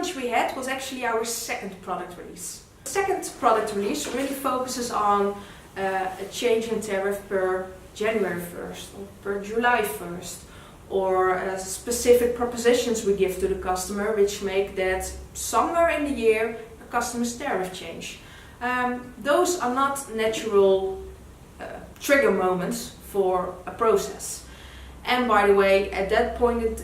challenge we had was actually our second product release. The second product release really focuses on a change in tariff per January 1st or per July 1st, or specific propositions we give to the customer which make that somewhere in the year a customer's tariff change. Those are not natural trigger moments for a process. And by the way, at that point,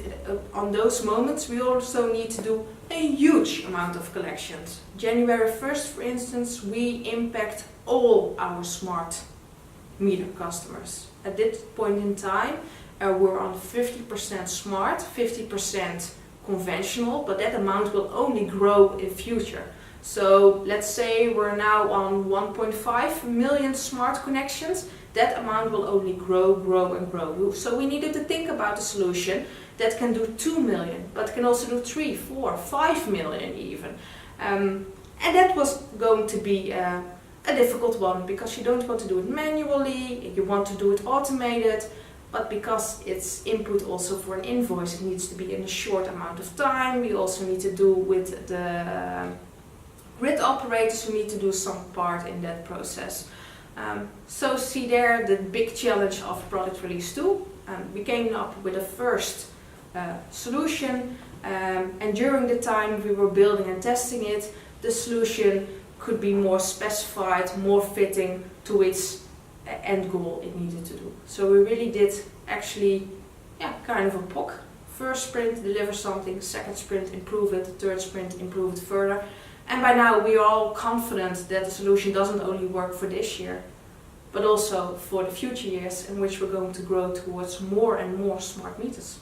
on those moments, we also need to do a huge amount of collections. January 1st, for instance, we impact all our smart meter customers. At this point in time, we're on 50% smart, 50% conventional, but that amount will only grow in future. So let's say we're now on 1.5 million smart connections. That amount will only grow and grow. So we needed to think about a solution that can do 2 million, but can also do 3, 4, 5 million even. And that was going to be a difficult one, because you don't want to do it manually, you want to do it automated, but because it's input also for an invoice, it needs to be in a short amount of time. We also need to do with the grid operators who need to do some part in that process. So see there the big challenge of product release 2. We came up with a first solution, and during the time we were building and testing it, the solution could be more specified, more fitting to its end goal it needed to do. So we really did actually kind of a POC. First sprint, deliver something, second sprint, improve it, third sprint, improve it further. And by now we are all confident that the solution doesn't only work for this year, but also for the future years in which we're going to grow towards more and more smart meters.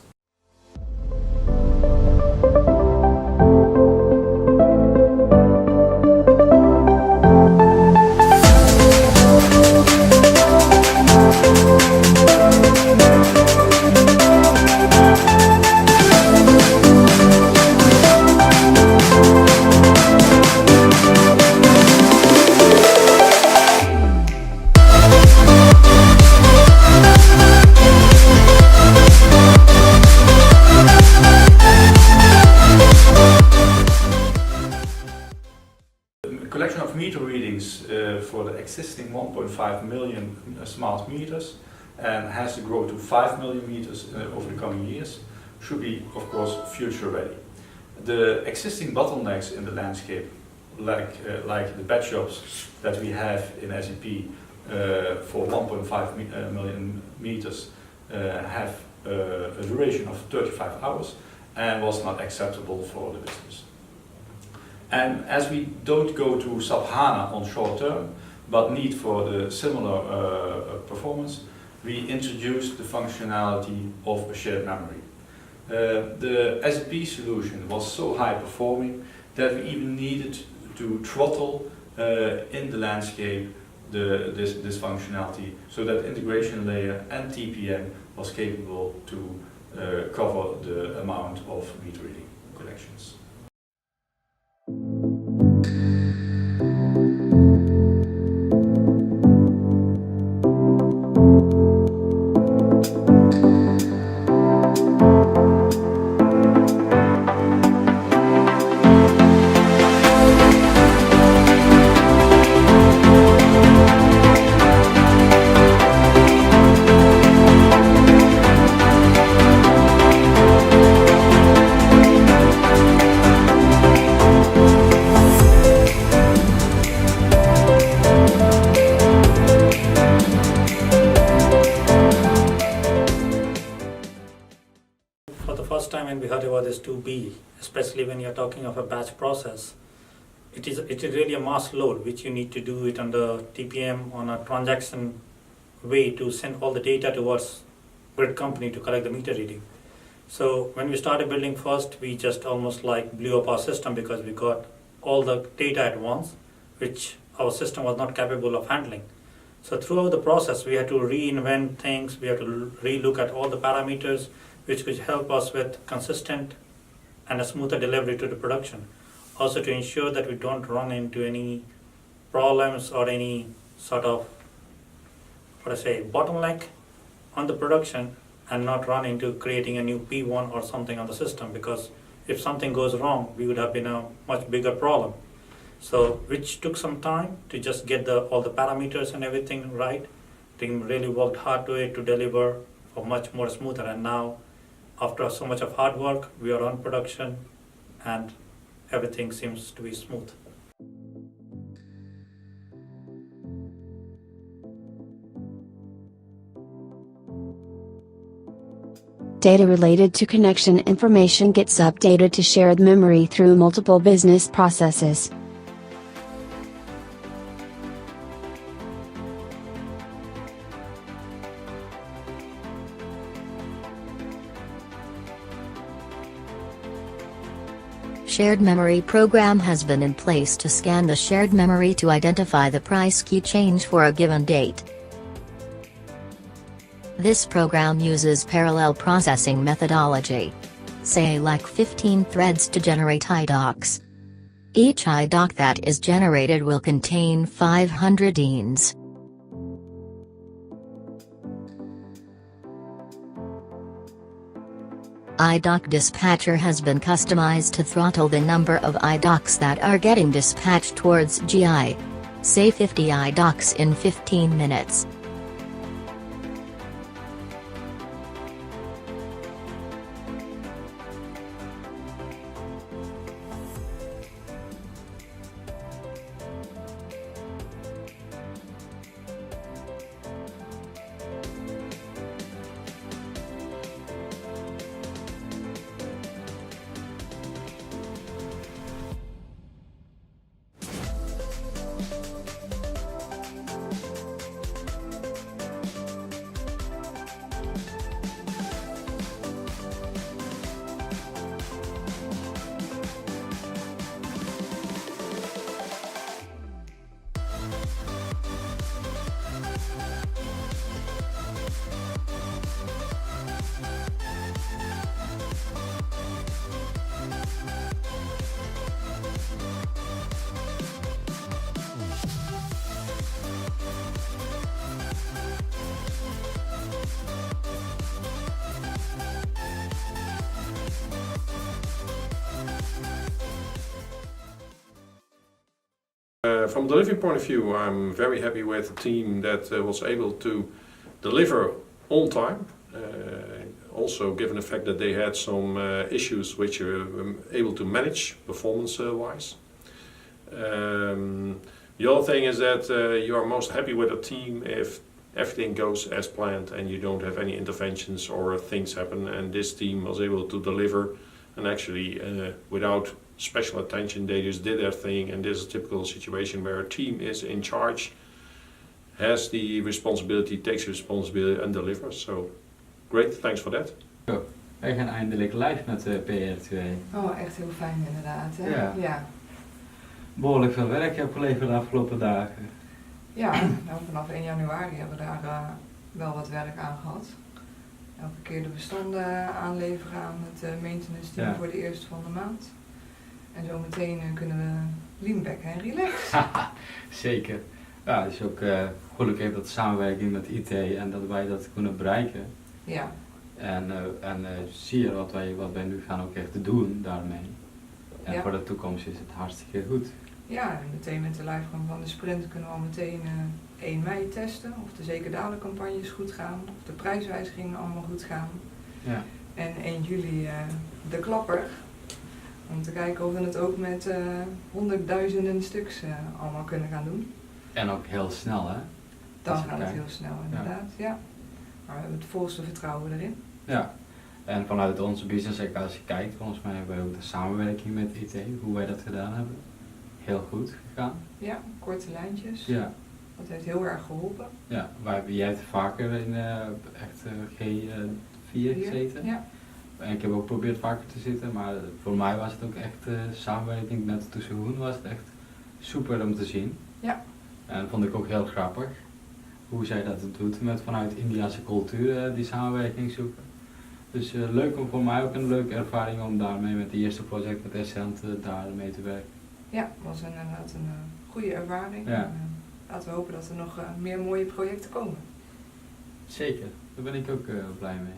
Collection of meter readings for the existing 1.5 million smart meters and has to grow to 5 million meters over the coming years, should be of course future ready. The existing bottlenecks in the landscape, like the batch jobs that we have in SAP for 1.5 million meters, have a duration of 35 hours and was not acceptable for the business. And as we don't go to SAP HANA on short term, but need for the similar performance, we introduced the functionality of a shared memory. The SAP solution was so high performing that we even needed to throttle in the landscape this functionality, so that integration layer and TPM was capable to cover the amount of meter reading collections. First time when we heard about this 2B, especially when you're talking of a batch process, it is really a mass load which you need to do it under TPM on a transaction way to send all the data towards grid company to collect the meter reading. So when we started building first, we just almost like blew up our system because we got all the data at once, which our system was not capable of handling. So throughout the process, we had to reinvent things, we had to relook at all the parameters which could help us with consistent and a smoother delivery to the production. Also to ensure that we don't run into any problems or any sort of, bottleneck on the production, and not run into creating a new P1 or something on the system, because if something goes wrong, we would have been a much bigger problem. So, which took some time to just get all the parameters and everything right. Team really worked hard to it to deliver a much more smoother. And now, after so much of hard work, we are on production, and everything seems to be smooth. Data related to connection information gets updated to shared memory through multiple business processes. Shared memory program has been in place to scan the shared memory to identify the price key change for a given date. This program uses parallel processing methodology. Say like 15 threads to generate IDOCs. Each IDOC that is generated will contain 500 DENs. IDOC dispatcher has been customized to throttle the number of IDOCs that are getting dispatched towards GI. Say 50 IDOCs in 15 minutes. From a delivery point of view, I'm very happy with the team that was able to deliver on time. Also given the fact that they had some issues which are able to manage performance-wise. The other thing is that you are most happy with a team if everything goes as planned and you don't have any interventions or things happen, and this team was able to deliver, and actually without special attention they just did their thing. And this is a typical situation where a team is in charge, has the responsibility, takes responsibility and delivers. So great, thanks for that. Zo, wij gaan eindelijk live met PR2. Oh, echt heel fijn inderdaad. Hè? Ja. Ja. Behoorlijk veel werk heb geleverd de afgelopen dagen. Ja, nou vanaf 1 januari hebben we daar wel wat werk aan gehad. Elke keer de bestanden aanleveren aan het maintenance team voor de eerste van de maand. En zo meteen kunnen we lean back en relax. Zeker. Ja, het is ook gelukkig dat samenwerking met IT en dat wij dat kunnen bereiken. Ja. En zie je wat wij nu gaan ook echt doen daarmee. En voor de toekomst is het hartstikke goed. Ja, en meteen met de livegang van de sprint kunnen we al meteen 1 mei testen of de zeker dadelijk campagnes goed gaan, of de prijswijzigingen allemaal goed gaan. Ja. En 1 juli de klapper, om te kijken of we het ook met honderdduizenden stuks allemaal kunnen gaan doen. En ook heel snel, hè? Dan gaat het heel snel inderdaad, ja. Maar we hebben het volste vertrouwen erin. Ja. En vanuit onze business, als je kijkt, volgens mij hebben we ook de samenwerking met IT, hoe wij dat gedaan hebben, heel goed gegaan. Ja, korte lijntjes. Ja. Dat heeft heel erg geholpen. Ja, jij hebt vaker in echt G4 gezeten. Ja. En ik heb ook geprobeerd vaker te zitten, maar voor mij was het ook echt samenwerking met tussen Hoen was het echt super om te zien. Ja. En dat vond ik ook heel grappig, hoe zij dat doet met vanuit Indiase cultuur die samenwerking zoeken. Dus leuk om voor mij ook een leuke ervaring om daarmee met het eerste project met Essent daar mee te werken. Ja, het was inderdaad een goede ervaring. Ja. En, laten we hopen dat er nog meer mooie projecten komen. Zeker, daar ben ik ook blij mee.